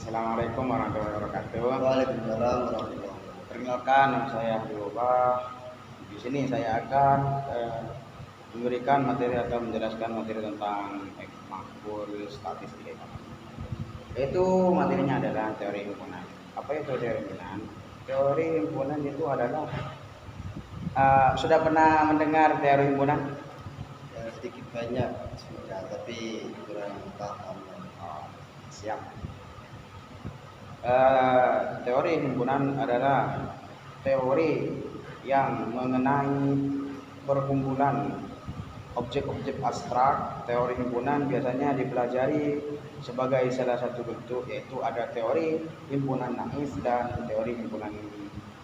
Assalamualaikum warahmatullahi wabarakatuh. Waalaikumsalam warahmatullahi wabarakatuh. Perkenalkan, nama saya Abdullah. Di sini saya akan memberikan materi atau menjelaskan materi tentang makbul statistik ekonomi. Yaitu materinya adalah teori himpunan. Apa itu teori himpunan? Teori himpunan itu adalah sudah pernah mendengar teori himpunan? Ya, sedikit banyak sudah, tapi kurang paham. Oh, siap. Teori himpunan adalah teori yang mengenai perkumpulan objek-objek abstrak. Teori himpunan biasanya dipelajari sebagai salah satu bentuk, yaitu ada teori himpunan naif dan teori himpunan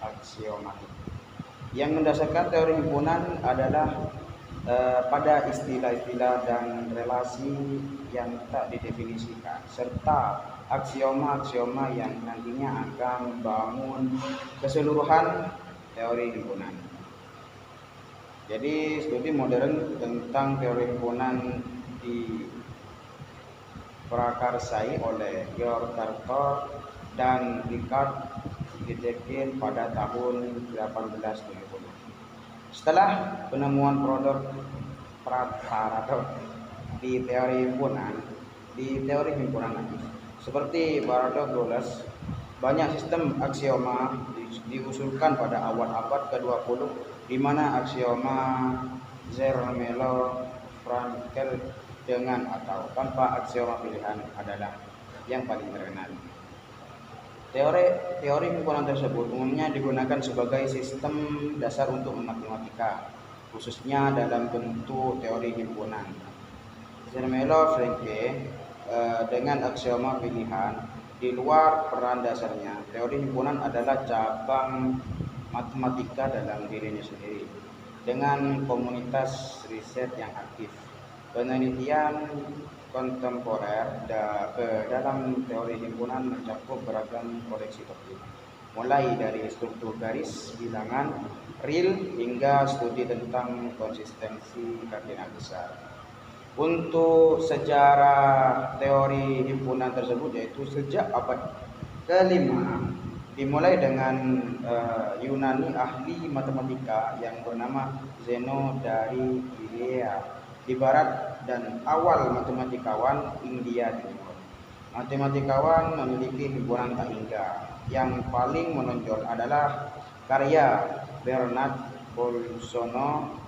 aksiomatik. Yang mendasarkan teori himpunan adalah pada istilah-istilah dan relasi yang tak didefinisikan, serta aksioma-aksioma yang nantinya akan membangun keseluruhan teori himpunan. Jadi studi modern tentang teori himpunan diprakarsai oleh Georg Cantor dan Richard Dedekind pada tahun 1870. Setelah penemuan produk paradok di teori himpunan seperti paradok Dulles, banyak sistem aksioma diusulkan pada awal abad ke-20, di mana aksioma Zermelo-Fraenkel dengan atau tanpa aksioma pilihan adalah yang paling terkenal. Teori himpunan tersebut umumnya digunakan sebagai sistem dasar untuk matematika, khususnya dalam bentuk teori himpunan. Zermelo-Fraenkel dengan aksioma pilihan. Di luar peran dasarnya, teori himpunan adalah cabang matematika dalam dirinya sendiri, dengan komunitas riset yang aktif. Penelitian kontemporer dalam teori himpunan mencakup beragam koleksi topik, mulai dari struktur garis bilangan real hingga studi tentang konsistensi kardinal besar. Untuk sejarah teori himpunan tersebut, yaitu sejak abad ke-5, dimulai dengan Yunani ahli matematika yang bernama Zeno dari Elea di barat dan awal matematikawan India di timur. Matematikawan memiliki himpunan tak hingga. Yang paling menonjol adalah karya Bernard Bolzano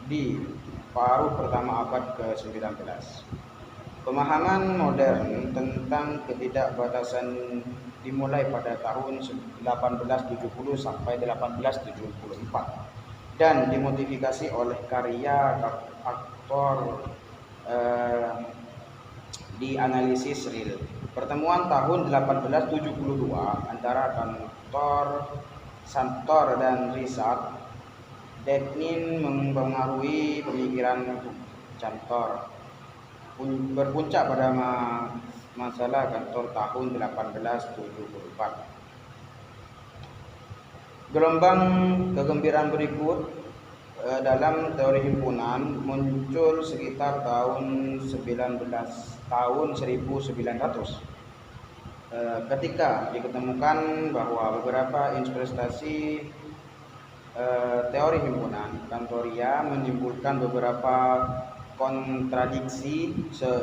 di paruh pertama abad ke-19. Pemahaman modern tentang ketidakbatasan dimulai pada tahun 1870 sampai 1874 dan dimodifikasi oleh karya aktor di analisis real. Pertemuan tahun 1872 antara Cantor dan Richard Dedekind mempengaruhi pemikiran Cantor, berpuncak pada masalah Cantor tahun 1874. Gelombang kegembiraan berikut dalam teori himpunan muncul sekitar tahun 1900 ketika diketemukan bahwa beberapa investasi teori himpunan Cantoria menimbulkan beberapa kontradiksi,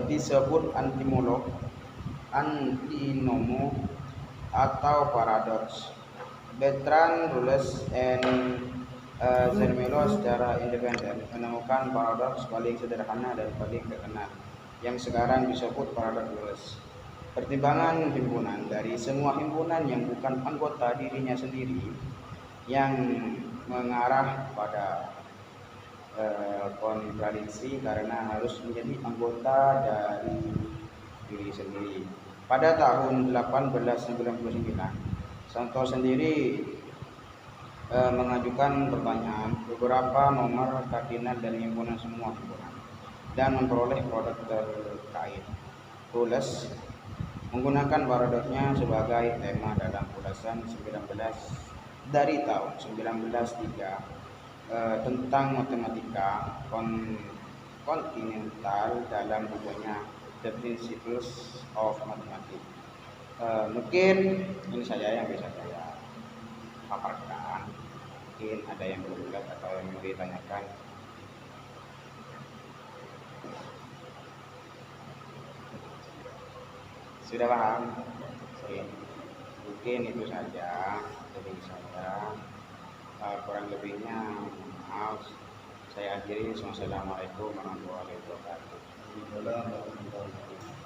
disebut antinomo atau paradoks. Bertrand Russell dan Zermelo secara independen menemukan paradoks paling sederhana dan paling terkenal, yang sekarang disebut paradoks Russell. Pertimbangan himpunan dari semua himpunan yang bukan anggota dirinya sendiri, yang mengarah pada kontradiksi karena harus menjadi anggota dari diri sendiri. Pada tahun 1899, Cantor sendiri mengajukan pertanyaan beberapa nomor kardinal dari himpunan semua himpunan dan memperoleh produk terkait. Russell menggunakan paradoksnya sebagai tema dalam ulasan 19 dari tahun 1903 tentang matematika kontinental dalam bukunya The Principles of Mathematics. Mungkin ini saja yang bisa saya paparkan. Mungkin ada yang belum jelas atau yang mau ditanyakan. Sudah paham? Oke. Mungkin itu saja dari saya. Kurang lebihnya maaf. Saya akhiri. Wassalamualaikum warahmatullahi wabarakatuh. Waalaikumsalam warahmatullahi wabarakatuh.